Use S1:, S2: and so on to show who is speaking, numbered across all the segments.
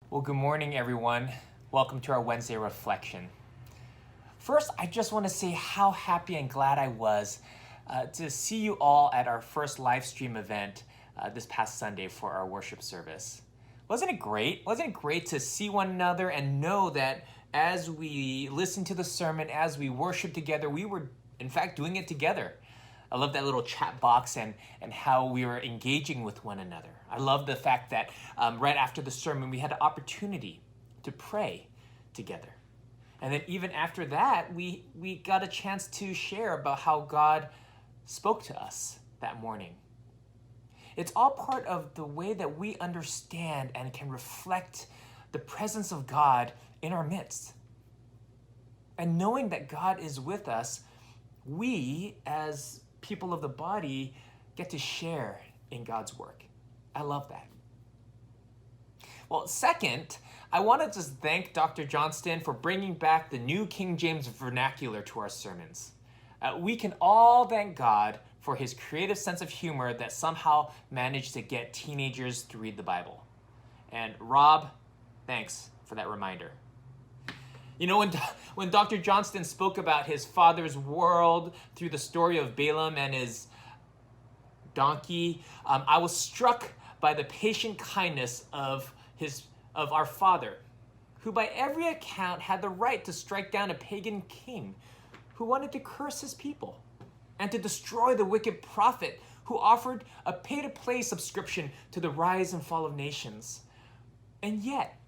S1: Well, good morning, everyone. Welcome to our Wednesday reflection. First, I just want to say how happy and glad I was to see you all at our first live stream event this past Sunday for our worship service. Wasn't it great? Wasn't it great to see one another and know that as we listened to the sermon, as we worshiped together, we were in fact doing it together. I love that little chat box and how we were engaging with one another. I love the fact that right after the sermon, we had an opportunity to pray together. And then even after that, we got a chance to share about how God spoke to us that morning. It's all part of the way that we understand and can reflect the presence of God in our midst. And knowing that God is with us, we as people of the body get to share in God's work. I love that. Well, second, I want to just thank Dr. Johnston for bringing back the New King James vernacular to our sermons. We can all thank God for his creative sense of humor that somehow managed to get teenagers to read the Bible. And Rob, thanks for that reminder. You know, when Dr. Johnston spoke about his father's world through the story of Balaam and his donkey, I was struck by the patient kindness of our father, who by every account had the right to strike down a pagan king who wanted to curse his people and to destroy the wicked prophet who offered a pay-to-play subscription to the rise and fall of nations. And yet,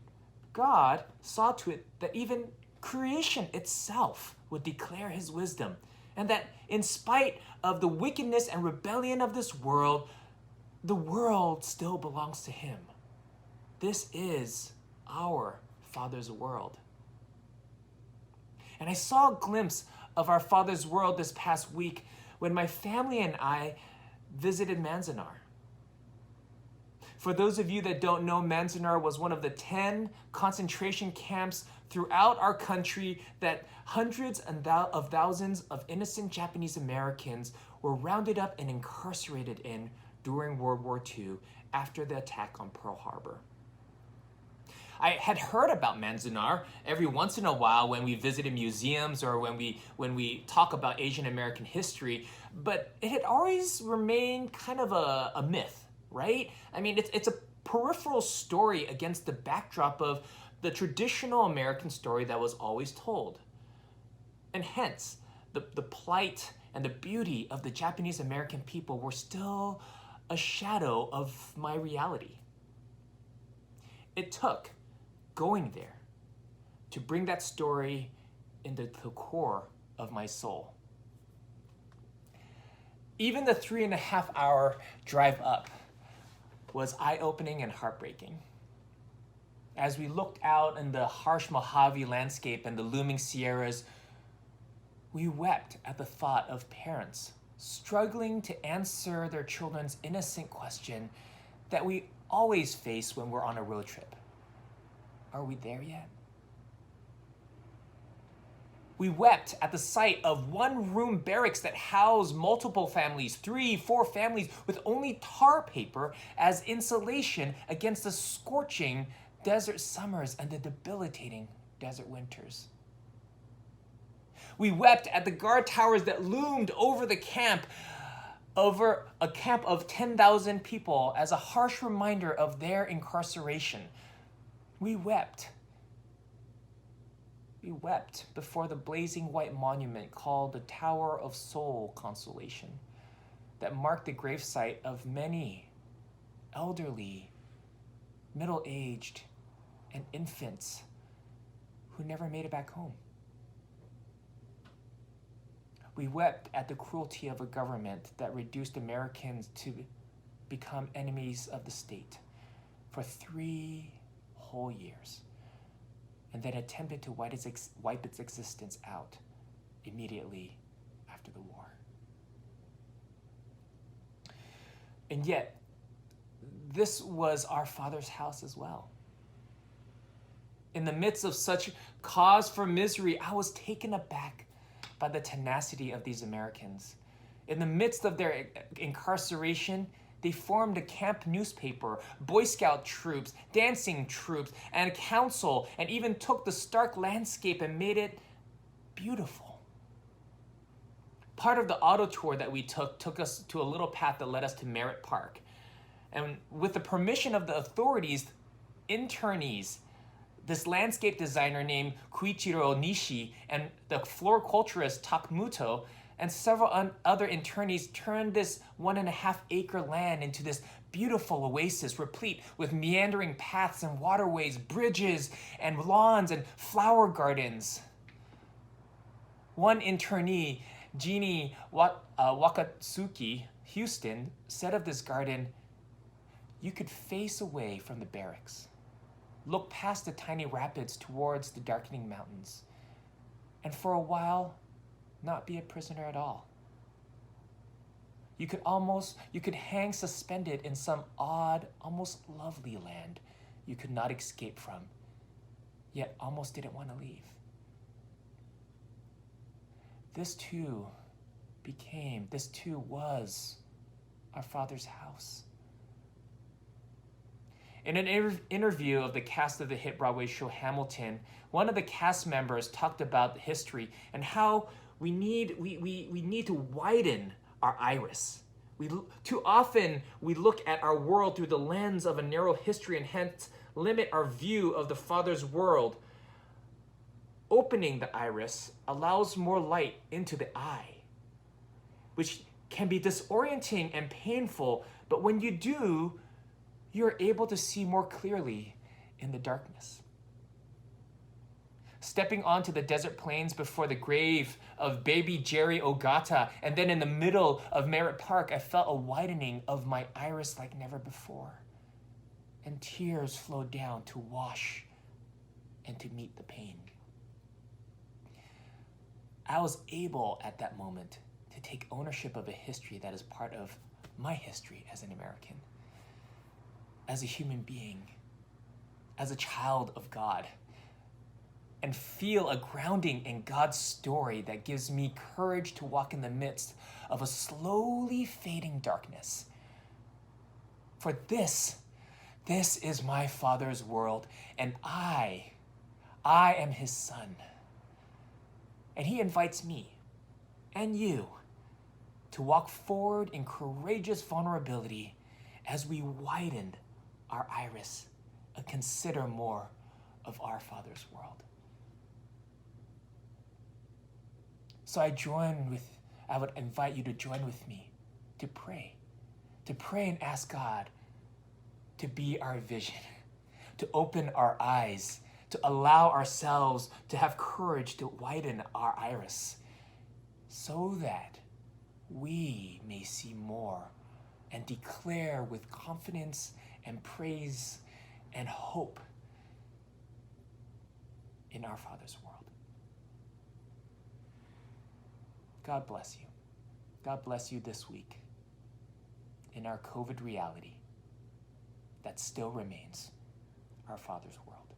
S1: God saw to it that even creation itself would declare his wisdom, and that in spite of the wickedness and rebellion of this world, the world still belongs to him. This is our Father's world. And I saw a glimpse of our Father's world this past week when my family and I visited Manzanar. For those of you that don't know, Manzanar was one of the 10 concentration camps throughout our country that hundreds of thousands of innocent Japanese Americans were rounded up and incarcerated in during World War II after the attack on Pearl Harbor. I had heard about Manzanar every once in a while when we visited museums or when we talk about Asian American history, but it had always remained kind of a myth, right? I mean, it's a peripheral story against the backdrop of the traditional American story that was always told. And hence, the plight and the beauty of the Japanese American people were still a shadow of my reality. It took going there to bring that story into the core of my soul. Even the 3.5-hour drive up was eye-opening and heartbreaking. As we looked out in the harsh Mojave landscape and the looming Sierras, we wept at the thought of parents struggling to answer their children's innocent question that we always face when we're on a road trip. Are we there yet? We wept at the sight of one-room barracks that housed multiple families, 3, 4 families, with only tar paper as insulation against the scorching desert summers and the debilitating desert winters. We wept at the guard towers that loomed over the camp, over a camp of 10,000 people, as a harsh reminder of their incarceration. We wept. We wept before the blazing white monument called the Tower of Soul Consolation that marked the gravesite of many elderly, middle-aged, and infants who never made it back home. We wept at the cruelty of a government that reduced Americans to become enemies of the state for 3 whole years, and then attempted to wipe its existence out immediately after the war. And yet, this was our Father's house as well. In the midst of such cause for misery, I was taken aback by the tenacity of these Americans. In the midst of their incarceration, They formed a camp newspaper, Boy Scout troops, dancing troops, and a council, and even took the stark landscape and made it beautiful. Part of the auto tour that we took us to a little path that led us to Merritt Park. And with the permission of the authorities, internees, this landscape designer named Kuichiro Nishi and the floriculturist Takmuto and several other internees turned this 1.5-acre land into this beautiful oasis replete with meandering paths and waterways, bridges and lawns and flower gardens. One internee, Jeannie Wakatsuki Houston, said of this garden, "You could face away from the barracks, look past the tiny rapids towards the darkening mountains, and for a while, not be a prisoner at all. You could hang suspended in some odd, almost lovely land you could not escape from, yet almost didn't want to leave." This too was our Father's house. In an interview of the cast of the hit Broadway show Hamilton, one of the cast members talked about the history and how we need to widen our iris. Too often we look at our world through the lens of a narrow history and hence limit our view of the Father's world. Opening the iris allows more light into the eye, which can be disorienting and painful, but when you do, you're able to see more clearly in the darkness. Stepping onto the desert plains before the grave of baby Jerry Ogata, and then in the middle of Merritt Park, I felt a widening of my iris like never before. And tears flowed down to wash and to meet the pain. I was able at that moment to take ownership of a history that is part of my history as an American, as a human being, as a child of God, and feel a grounding in God's story that gives me courage to walk in the midst of a slowly fading darkness. For this is my Father's world, and I am his son. And he invites me and you to walk forward in courageous vulnerability as we widen our iris and consider more of our Father's world. So I would invite you to join with me to pray and ask God to be our vision, to open our eyes, to allow ourselves to have courage to widen our iris so that we may see more and declare with confidence and praise and hope in our Father's world. God bless you. God bless you this week in our COVID reality that still remains our Father's world.